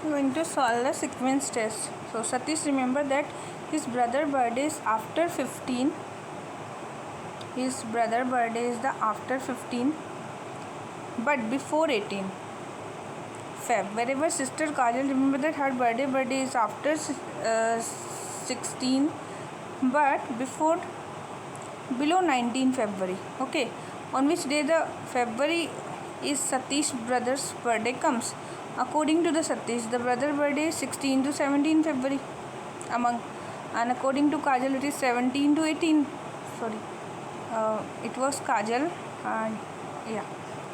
Going to solve the sequence test. So Satish remember that his brother birthday is after 15. His brother birthday is the after 15, but before 18 Feb. Wherever sister Kajal remember that her birthday is after 16, but below 19 February. Okay, on which day the February is Satish brother's birthday comes. According to the Satish, the brother birthday is 16 to 17 February among, and according to Kajal it is 17 to 18. Sorry, it was Kajal, and yeah,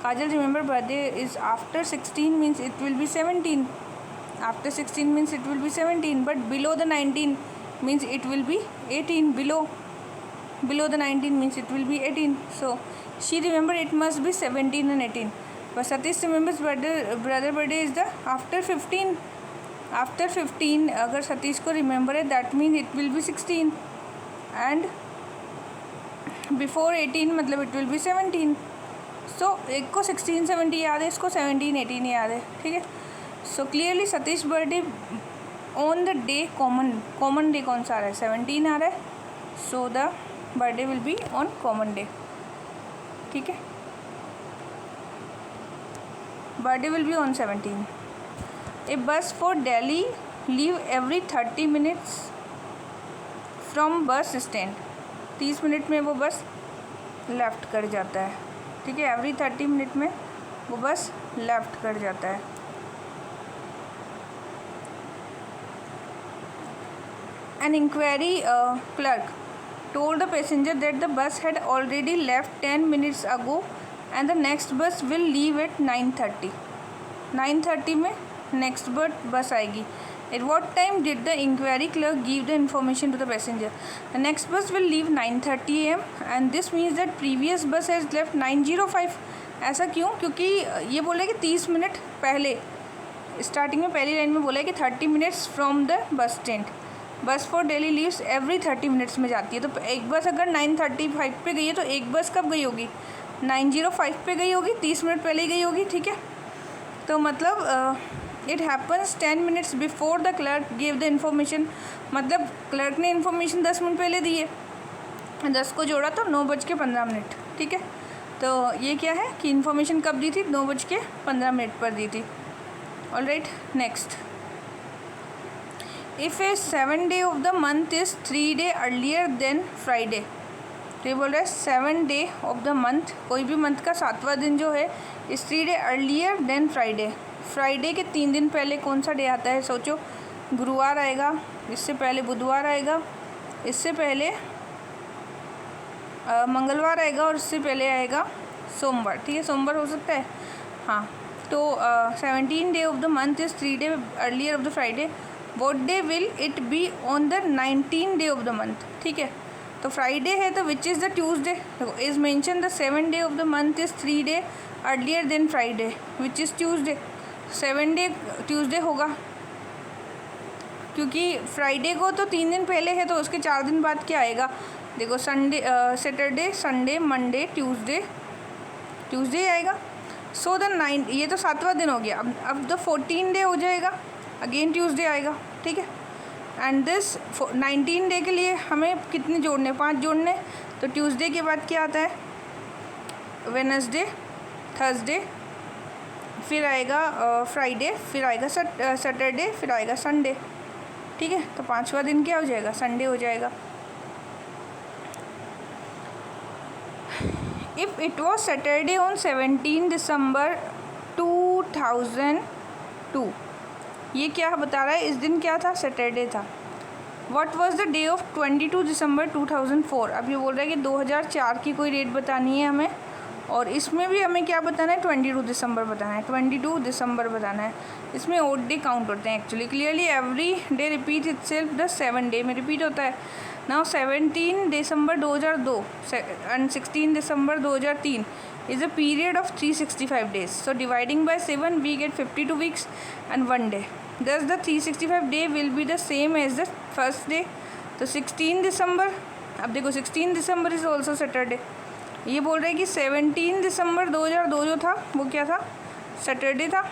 Kajal remember birthday is after 16 means it will be 17. After 16 means it will be 17, but below the 19 means it will be 18. Below the 19 means it will be 18. So she remember it must be 17 and 18. But Satish remembers brother birthday is the after 15. After 15 अगर सतीश को remember है that means it will be 16, and before 18 मतलब it will be 17. So एक को 16 17 याद है, इसको 17 18 याद है. ठीक है. So clearly Satish birthday on the day common day कौन सा आ रहा है? 17 आ रहा है. So the birthday will be on common day. ठीक है. Birthday will be on 17. A bus for Delhi leave every 30 minutes from bus stand. 30 minute में वो बस लेफ़्ट कर जाता है. ठीक है. एवरी 30 मिनट में वो बस लेफ़्ट कर जाता है. An inquiry clerk told the passenger that the bus had already left 10 minutes ago and the next bus will leave at 9:30. 9:30 में next bus आएगी. At what time did the inquiry clerk give the information to the passenger? The next bus will leave 9:30 AM and this means that previous bus has left 9:05. ऐसा क्यों? क्योंकि ये बोला है कि 30 minute पहले, स्टार्टिंग में पहली लाइन में बोला है कि 30 minutes from the bus stand. Bus for Delhi leaves every 30 minutes में जाती है. तो एक बस अगर 9:35 पे गई है तो एक बस कब गई होगी? 9:05 पे गई होगी. 30 मिनट पहले ही गई होगी. ठीक है. तो मतलब it happens 10 minutes before the clerk give the information. मतलब क्लर्क ने इन्फॉर्मेशन 10 मिनट पहले दी है. 10 को जोड़ा तो 9:15. ठीक है. तो ये क्या है कि इन्फॉर्मेशन कब दी थी? 9:15 पर दी थी. Alright. Next, if a 7 day of the month is 3 day earlier than Friday. तो ये बोल रहा है 7 डे ऑफ द मंथ, कोई भी मंथ का 7वां दिन जो है इस 3 day earlier than Friday. Friday के 3 दिन पहले कौन सा डे आता है? सोचो. गुरुवार आएगा, इससे पहले बुधवार आएगा, इससे पहले मंगलवार आएगा और इससे पहले आएगा सोमवार. ठीक है. सोमवार हो सकता है. हाँ. तो 17 day of the month is 3 day earlier of the Friday. What day will it be on the 19 day of the month. ठीक है. तो फ्राइडे है तो विच इज़ द ट्यूसडे. देखो, is mention the 7 day of the month is 3 day earlier than Friday which is Tuesday. 7 day Tuesday होगा क्योंकि Friday को तो 3 दिन पहले है, तो उसके 4 दिन बाद क्या आएगा? देखो, Sunday, Saturday, Sunday, Monday, Tuesday आएगा. सो द 9, ये तो 7वां दिन हो गया. अब द 14 डे हो जाएगा, अगेन ट्यूसडे आएगा. ठीक है. एंड दिस 19 डे के लिए हमें कितने जोड़ने? 5 जोड़ने. तो ट्यूसडे के बाद क्या आता है? वेडनेसडे, थर्सडे, फिर आएगा फ्राइडे, फिर आएगा सैटरडे, फिर आएगा संडे. ठीक है. तो 5वां दिन क्या हो जाएगा? संडे हो जाएगा. If it was Saturday on 17 दिसंबर 2002. ये क्या बता रहा है? इस दिन क्या था? सैटरडे था. What was the day of 22 दिसंबर 2004. अब ये बोल रहा है कि 2004 की कोई डेट बतानी है हमें, और इसमें भी हमें क्या बताना है? 22 दिसंबर बताना है. 22 दिसंबर बताना है. इसमें ओड डे काउंट होते हैं actually. Clearly every day repeat itself the 7 day में रिपीट होता है. Now 17 December 2002 and 16 December 2003 is a period of 365 days. So dividing by 7 we get 52 weeks and 1 day. Thus the 365 day will be the same as the first day. तो 16 दिसंबर, अब देखो 16 दिसंबर is also Saturday. ये बोल रहे हैं कि 17 दिसंबर 2002 जो था वो क्या था? सैटरडे था.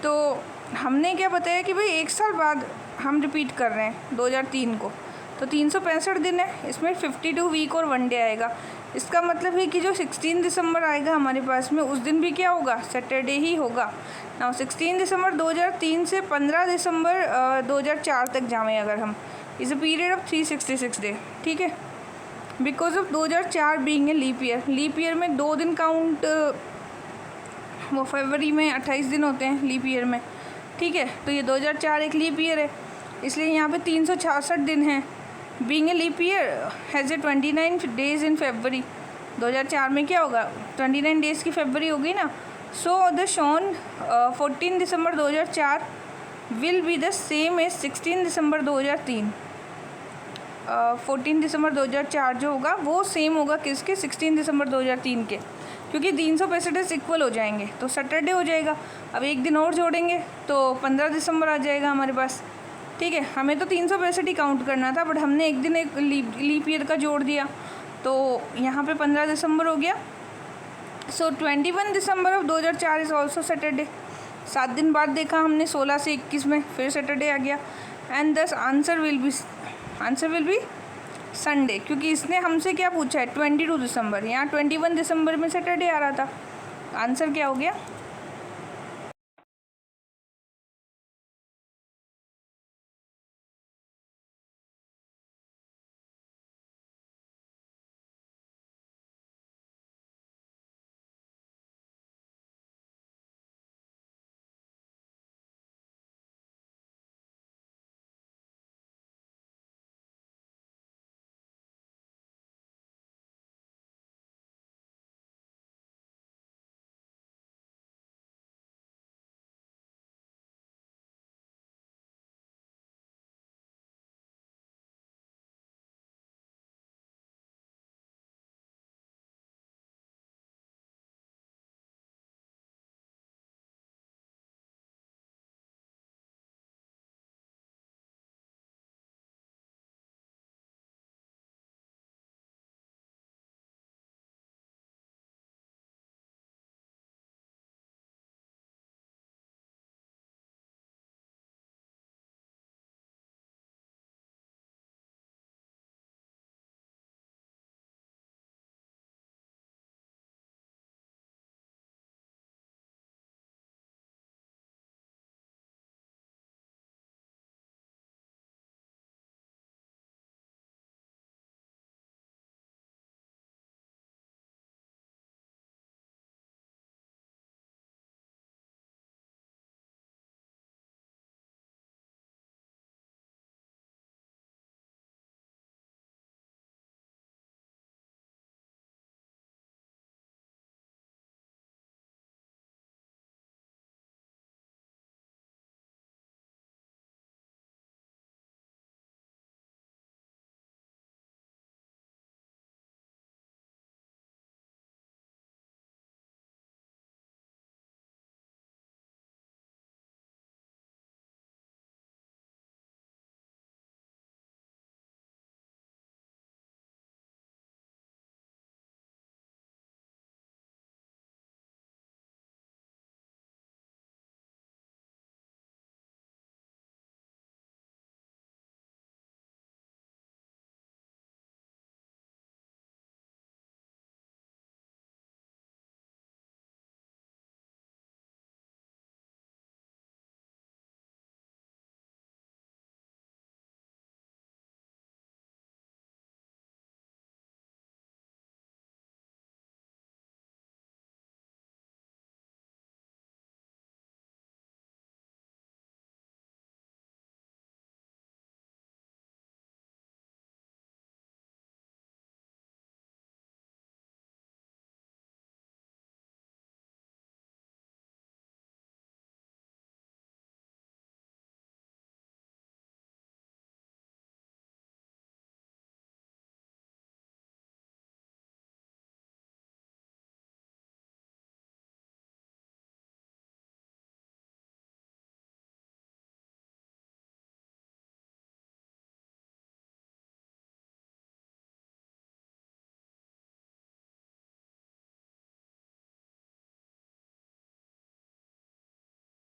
तो हमने क्या बताया कि भाई 1 साल बाद हम रिपीट कर रहे हैं 2003 को, तो 365 दिन है, इसमें 52 वीक और 1 डे आएगा। इसका मतलब है कि जो 16 दिसंबर आएगा हमारे पास में, उस दिन भी क्या होगा, सैटरडे ही होगा। ना 16 दिसंबर 2003 से 15 दिसंबर 2004 तक जाएँ अगर हम, is a period of 366 day, ठीक है। Because of 2004 being a leap year में 2 दिन काउंट, वो फरवरी में 28 दिन होते हैं लीप ईयर में, ठीक है। तो ये 2004 एक लीप ईयर है, इसलिए यहाँ पे 366 दिन हैं। Being a leap year has a 29 days in February, 2004 में क्या होगा, 29 डेज़ की फरवरी होगी ना। सो द शॉन 14 दिसंबर 2004 will be the same as 16 December 2003। 14 दिसंबर 2004 जो होगा वो सेम होगा किसके, 16 दिसंबर 2003 के, क्योंकि 365 इक्वल हो जाएंगे तो सैटरडे हो जाएगा। अब एक दिन और जोड़ेंगे तो 15 दिसंबर आ जाएगा हमारे पास, ठीक है। हमें तो 365 ही काउंट करना था, बट हमने एक दिन एक लीप ईयर का जोड़ दिया, तो यहाँ पे 15 दिसंबर हो गया। सो 21 December of 2004 is also Saturday. 7 दिन बाद देखा हमने 16 से 21 में फिर सैटरडे आ गया। एंड दस आंसर विल बी संडे, क्योंकि इसने हमसे क्या पूछा है, 22 दिसंबर, यहाँ 21 दिसंबर में सैटरडे आ रहा था। आंसर क्या हो गया,